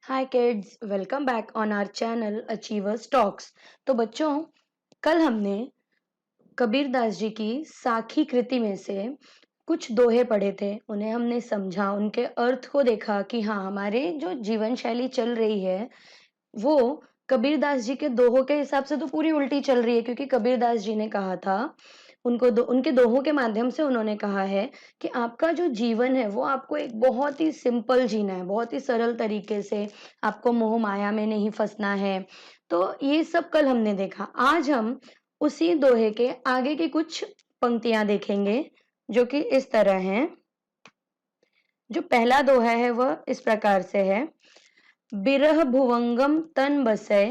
Hi kids, welcome back on our channel Achievers Talks. तो बच्चों, कल हमने कबीरदास जी की साखी कृति में से कुछ दोहे पढ़े थे। उन्हें हमने समझा, उनके अर्थ को देखा कि हाँ, हमारे जो जीवन शैली चल रही है वो कबीरदास जी के दोहों के हिसाब से तो पूरी उल्टी चल रही है, क्योंकि कबीरदास जी ने कहा था, उनके दोहों के माध्यम से उन्होंने कहा है कि आपका जो जीवन है वो आपको एक बहुत ही सिंपल जीना है, बहुत ही सरल तरीके से। आपको मोह माया में नहीं फंसना है। तो ये सब कल हमने देखा। आज हम उसी दोहे के आगे की कुछ पंक्तियां देखेंगे, जो कि इस तरह हैं। जो पहला दोहा है वह इस प्रकार से है। बिरह भुवंगम तन बसै,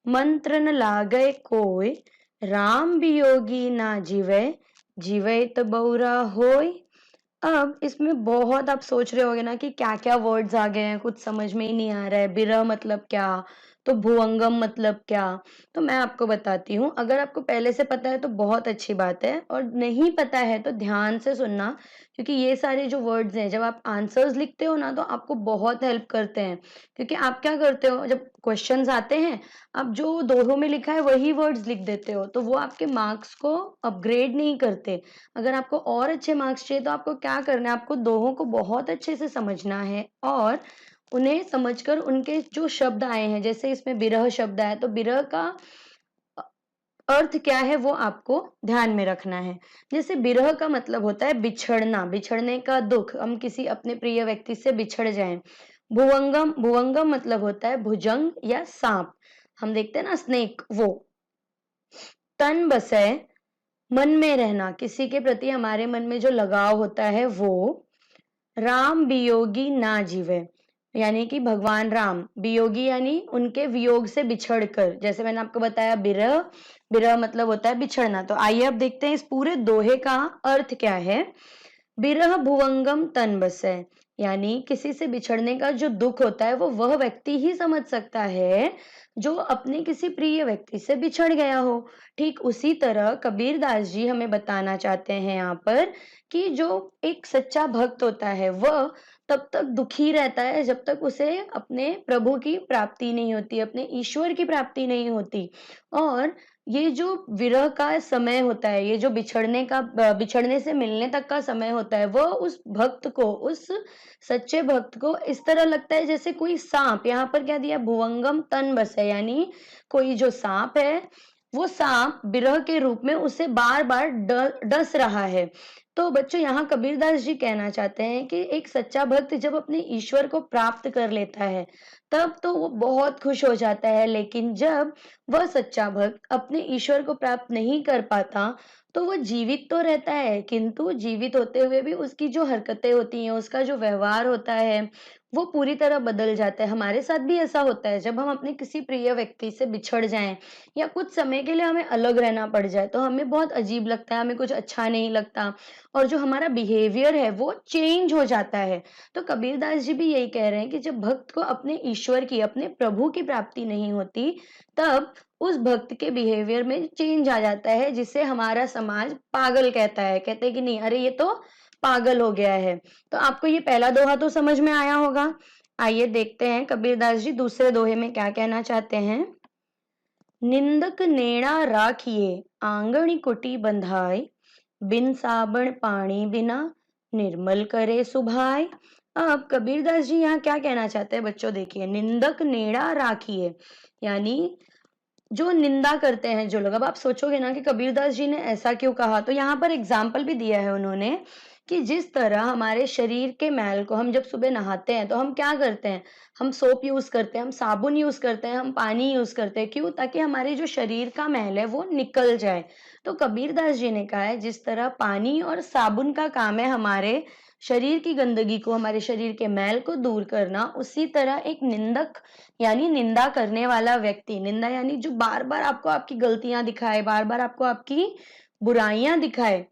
मंत्र न लागय कोय, राम वियोगी ना जीवै, जीवै त बौरा होय। अब इसमें बहुत आप सोच रहे होगे ना कि क्या क्या वर्ड्स आ गए हैं, कुछ समझ में ही नहीं आ रहा है। बिरह मतलब क्या, तो भुवंगम मतलब क्या। तो मैं आपको बताती हूँ। अगर आपको पहले से पता है तो बहुत अच्छी बात है, और नहीं पता है तो ध्यान से सुनना, क्योंकि ये सारे जो वर्ड्स हैं, जब आप आंसर्स लिखते हो ना, तो आपको बहुत हेल्प करते हैं। क्योंकि आप क्या करते हो, जब क्वेश्चंस आते हैं, आप जो दोहों में लिखा है वही वर्ड्स लिख देते हो, तो वो आपके मार्क्स को अपग्रेड नहीं करते। अगर आपको और अच्छे मार्क्स चाहिए तो आपको क्या करना है, आपको दोहों को बहुत अच्छे से समझना है, और उन्हें समझकर उनके जो शब्द आए हैं, जैसे इसमें बिरह शब्द आया, तो बिरह का अ, अर्थ क्या है वो आपको ध्यान में रखना है। जैसे बिरह का मतलब होता है बिछड़ना, बिछड़ने का दुख, हम किसी अपने प्रिय व्यक्ति से बिछड़ जाएं। भुवंगम, भुवंगम मतलब होता है भुजंग या सांप। हम देखते हैं ना स्नेक, वो। तन बसै, मन में रहना, किसी के प्रति हमारे मन में जो लगाव होता है वो। राम वियोगी ना जीवे, यानी कि भगवान राम वियोगी यानी उनके वियोग से बिछड़कर, जैसे मैंने आपको बताया बिरह, बिरह मतलब होता है बिछड़ना। तो आइए अब देखते हैं इस पूरे दोहे का अर्थ क्या है। बिरह भुवंगम तन बसै, यानी किसी से बिछड़ने का जो दुख होता है वो वह व्यक्ति ही समझ सकता है जो अपने किसी प्रिय व्यक्ति से बिछड़ गया हो। ठीक उसी तरह कबीरदास जी हमें बताना चाहते हैं यहाँ पर कि जो एक सच्चा भक्त होता है वह तब तक दुखी रहता है जब तक उसे अपने प्रभु की प्राप्ति नहीं होती, अपने ईश्वर की प्राप्ति नहीं होती। और ये जो विरह का समय होता है, ये जो बिछड़ने से मिलने तक का समय होता है, वह उस भक्त को, उस सच्चे भक्त को इस तरह लगता है जैसे कोई सांप, यहाँ पर क्या दिया, भुवंगम तन बस है, यानी कोई जो सांप है वो सांप विरह के रूप में उसे बार बार डस रहा है। तो बच्चों, यहाँ कबीरदास जी कहना चाहते हैं कि एक सच्चा भक्त जब अपने ईश्वर को प्राप्त कर लेता है तब तो वो बहुत खुश हो जाता है, लेकिन जब वह सच्चा भक्त अपने ईश्वर को प्राप्त नहीं कर पाता तो वो जीवित तो रहता है, किंतु जीवित होते हुए भी उसकी जो हरकतें होती हैं, उसका जो व्यवहार होता है, वो पूरी तरह बदल जाता है। हमारे साथ भी ऐसा होता है, जब हम अपने किसी प्रिय व्यक्ति से बिछड़ जाएं या कुछ समय के लिए हमें अलग रहना पड़ जाए तो हमें बहुत अजीब लगता है, हमें कुछ अच्छा नहीं लगता, और जो हमारा बिहेवियर है वो चेंज हो जाता है। तो कबीरदास जी भी यही कह रहे हैं कि जब भक्त को अपने ईश्वर की, अपने प्रभु की प्राप्ति नहीं होती, तब उस भक्त के बिहेवियर में चेंज आ जाता है, जिसे हमारा समाज पागल कहता है। कहते हैं कि नहीं, अरे ये तो पागल हो गया है। तो आपको ये पहला दोहा तो समझ में आया होगा। आइए देखते हैं कबीरदास जी दूसरे दोहे में क्या कहना चाहते हैं। निंदक नेड़ा राखिए, आंगणी कुटी बंधाए, बिन साबण पानी बिना, निर्मल करे सुभाए। अब कबीरदास जी यहाँ क्या कहना चाहते हैं बच्चों, देखिए, निंदक नेड़ा राखिए, यानी जो निंदा करते हैं जो लोग। अब आप सोचोगे ना कि कबीरदास जी ने ऐसा क्यों कहा, तो यहाँ पर एग्जाम्पल भी दिया है उन्होंने कि जिस तरह हमारे शरीर के मैल को, हम जब सुबह नहाते हैं तो हम क्या करते हैं, हम सोप यूज करते हैं, हम साबुन यूज करते हैं, हम पानी यूज करते हैं, क्यों, ताकि हमारे जो शरीर का मैल है वो निकल जाए। तो कबीरदास जी ने कहा है जिस तरह पानी और साबुन का काम है हमारे शरीर की गंदगी को, हमारे शरीर के मैल को दूर करना, उसी तरह एक निंदक यानी निंदा करने वाला व्यक्ति, निंदा यानी जो बार बार आपको आपकी गलतियां दिखाए, बार बार आपको आपकी बुराइयां दिखाए,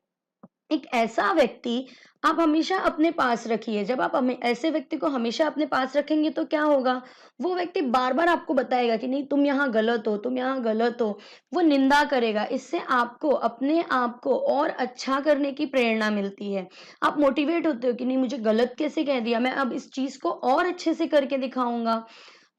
एक ऐसा व्यक्ति आप हमेशा अपने पास रखिए। जब आप हमें ऐसे व्यक्ति को हमेशा अपने पास रखेंगे तो क्या होगा, वो व्यक्ति बार बार आपको बताएगा कि नहीं, तुम यहाँ गलत हो, तुम यहाँ गलत हो। वो निंदा करेगा, इससे आपको अपने आप को और अच्छा करने की प्रेरणा मिलती है। आप मोटिवेट होते हो कि नहीं, मुझे गलत कैसे कह दिया, मैं अब इस चीज को और अच्छे से करके दिखाऊंगा।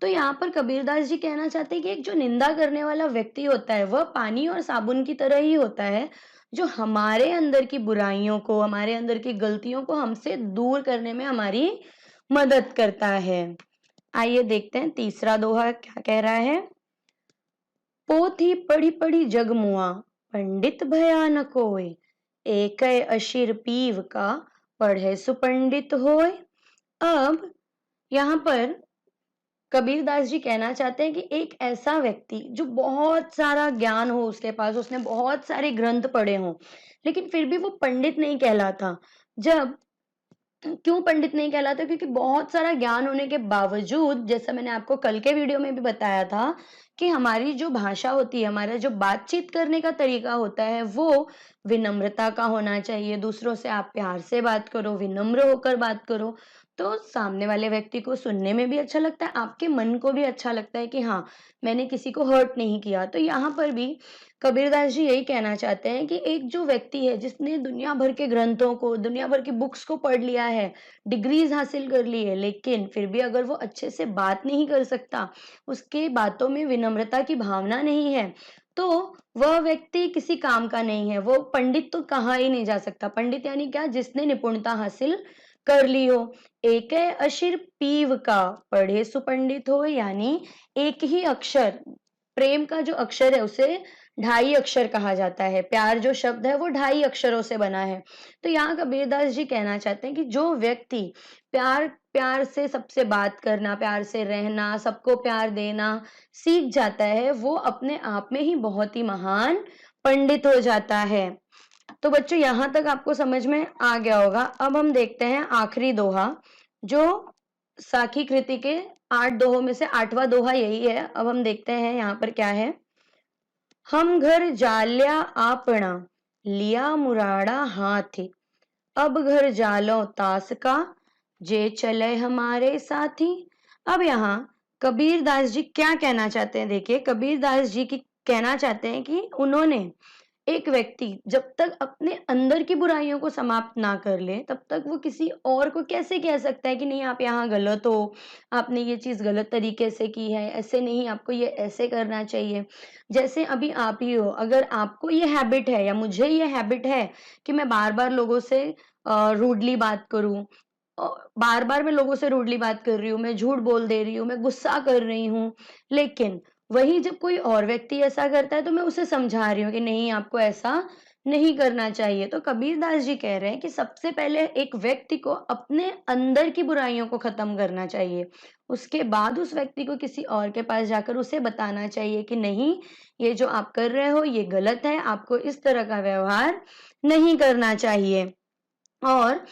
तो यहाँ पर कबीरदास जी कहना चाहते हैं कि एक जो निंदा करने वाला व्यक्ति होता है वह पानी और साबुन की तरह ही होता है, जो हमारे अंदर की बुराइयों को, हमारे अंदर की गलतियों को हमसे दूर करने में हमारी मदद करता है। आइए देखते हैं तीसरा दोहा क्या कह रहा है। पोथी पढ़ी पढ़ी जग मुआ, पंडित भया न कोय, एकै अशिर पीव का, पढ़े सुपंडित होय। अब यहाँ पर कबीरदास जी कहना चाहते हैं कि एक ऐसा व्यक्ति जो बहुत सारा ज्ञान हो उसके पास, उसने बहुत सारे ग्रंथ पढ़े हों, लेकिन फिर भी वो पंडित नहीं कहलाता। जब क्यों पंडित नहीं कहलाता? क्योंकि बहुत सारा ज्ञान होने के बावजूद, जैसा मैंने आपको कल के वीडियो में भी बताया था, कि हमारी जो भाषा होती है, हमारा जो बातचीत करने का तरीका होता है, वो विनम्रता का होना चाहिए। दूसरों से आप प्यार से बात करो, विनम्र होकर बात करो, तो सामने वाले व्यक्ति को सुनने में भी अच्छा लगता है, आपके मन को भी अच्छा लगता है कि हाँ, मैंने किसी को हर्ट नहीं किया। तो यहाँ पर भी कबीरदास जी यही कहना चाहते हैं कि एक जो व्यक्ति है जिसने दुनिया भर के ग्रंथों को, दुनिया भर की बुक्स को पढ़ लिया है, डिग्रीज हासिल कर ली है, लेकिन फिर भी अगर वो अच्छे से बात नहीं कर सकता, उसके बातों में विनम्रता की भावना नहीं है, तो वह व्यक्ति किसी काम का नहीं है। वो पंडित तो कहा ही नहीं जा सकता। पंडित यानी क्या? जिसने निपुणता हासिल कर ली हो। एकै अशिर पीव का, पढ़े सुपंडित हो, यानी एक ही अक्षर, प्रेम का जो अक्षर है उसे ढाई अक्षर कहा जाता है। प्यार जो शब्द है वो ढाई अक्षरों से बना है। तो यहाँ कबीरदास जी कहना चाहते हैं कि जो व्यक्ति प्यार प्यार से सबसे बात करना, प्यार से रहना, सबको प्यार देना सीख जाता है, वो अपने आप में ही बहुत ही महान पंडित हो जाता है। तो बच्चों यहाँ तक आपको समझ में आ गया होगा। अब हम देखते हैं आखिरी दोहा, जो साखी कृति के 8 दोहों में से 8वां दोहा यही है। अब हम देखते हैं यहाँ पर क्या है। हम घर जाल्या आपना, लिया मुराड़ा हाथी, अब घर जालो तास का, जे चले हमारे साथी। अब यहाँ कबीरदास जी क्या कहना चाहते हैं? देखिए, कबीरदास जी की कहना चाहते हैं कि उन्होंने, एक व्यक्ति जब तक अपने अंदर की बुराइयों को समाप्त ना कर ले, तब तक वो किसी और को कैसे कह सकता है कि नहीं आप यहाँ गलत हो, आपने ये चीज गलत तरीके से की है, ऐसे नहीं, आपको ये ऐसे करना चाहिए। जैसे अभी आप ही हो, अगर आपको ये हैबिट है या मुझे ये हैबिट है कि मैं बार बार लोगों से रूडली बात करूं, बार बार मैं लोगों से रूडली बात कर रही हूँ, मैं झूठ बोल दे रही हूँ, मैं गुस्सा कर रही हूँ, लेकिन वही जब कोई और व्यक्ति ऐसा करता है तो मैं उसे समझा रही हूँ कि नहीं, आपको ऐसा नहीं करना चाहिए। तो कबीरदास जी कह रहे हैं कि सबसे पहले एक व्यक्ति को अपने अंदर की बुराइयों को खत्म करना चाहिए, उसके बाद उस व्यक्ति को किसी और के पास जाकर उसे बताना चाहिए कि नहीं, ये जो आप कर रहे हो ये गलत है, आपको इस तरह का व्यवहार नहीं करना चाहिए। और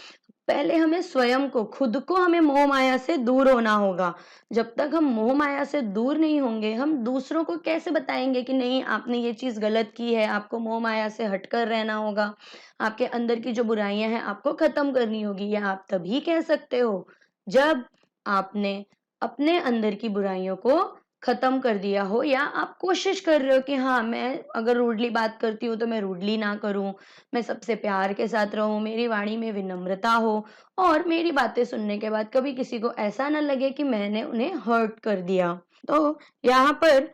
पहले हमें स्वयं को, खुद को हमें मोह माया से दूर होना होगा। जब तक हम मोह माया से दूर नहीं होंगे, हम दूसरों को कैसे बताएंगे कि नहीं, आपने ये चीज गलत की है, आपको मोह माया से हटकर रहना होगा, आपके अंदर की जो बुराइयां हैं आपको खत्म करनी होगी। यह आप तभी कह सकते हो जब आपने अपने अंदर की बुराइयों को खत्म कर दिया हो, या आप कोशिश कर रहे हो कि हाँ, मैं अगर रूडली बात करती हूँ तो मैं रूडली ना करूं, मैं सबसे प्यार के साथ रहूं, मेरी वाणी में विनम्रता हो, और मेरी बातें सुनने के बाद कभी किसी को ऐसा ना लगे कि मैंने उन्हें हर्ट कर दिया। तो यहाँ पर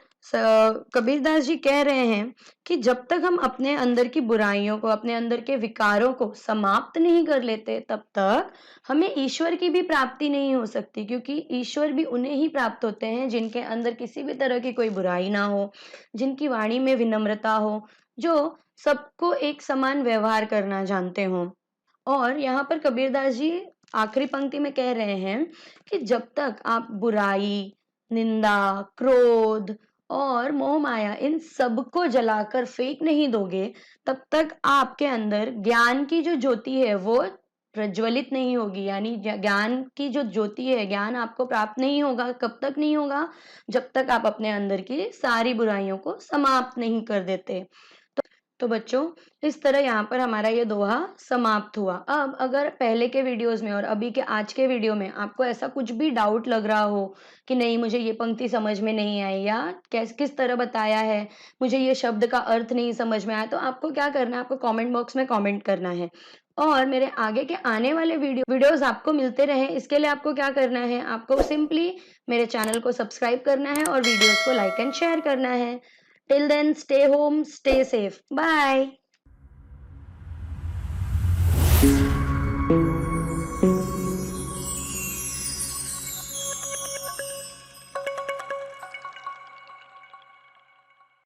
कबीरदास जी कह रहे हैं कि जब तक हम अपने अंदर की बुराइयों को, अपने अंदर के विकारों को समाप्त नहीं कर लेते, तब तक हमें ईश्वर की भी प्राप्ति नहीं हो सकती, क्योंकि ईश्वर भी उन्हें ही प्राप्त होते हैं जिनके अंदर किसी भी तरह की कोई बुराई ना हो, जिनकी वाणी में विनम्रता हो, जो सबको एक समान व्यवहार करना जानते हो। और यहाँ पर कबीरदास जी आखिरी पंक्ति में कह रहे हैं कि जब तक आप बुराई, निंदा, क्रोध और मोह माया, इन सबको जलाकर फेंक नहीं दोगे, तब तक आपके अंदर ज्ञान की जो ज्योति है वो प्रज्वलित नहीं होगी। यानी ज्ञान की जो ज्योति है, ज्ञान आपको प्राप्त नहीं होगा। कब तक नहीं होगा? जब तक आप अपने अंदर की सारी बुराइयों को समाप्त नहीं कर देते। तो बच्चों इस तरह यहाँ पर हमारा ये दोहा समाप्त हुआ। अब अगर पहले के वीडियोज़ में और अभी के आज के वीडियो में आपको ऐसा कुछ भी डाउट लग रहा हो कि नहीं मुझे ये पंक्ति समझ में नहीं आई या किस तरह बताया है, मुझे ये शब्द का अर्थ नहीं समझ में आया, तो आपको क्या करना है, आपको कमेंट बॉक्स में कमेंट करना है। और मेरे आगे के आने वाले वीडियोज़ आपको मिलते रहें, इसके लिए आपको क्या करना है, आपको सिंपली मेरे चैनल को सब्सक्राइब करना है और वीडियोज़ को लाइक एंड शेयर करना है। Till then, stay home, stay safe. Bye.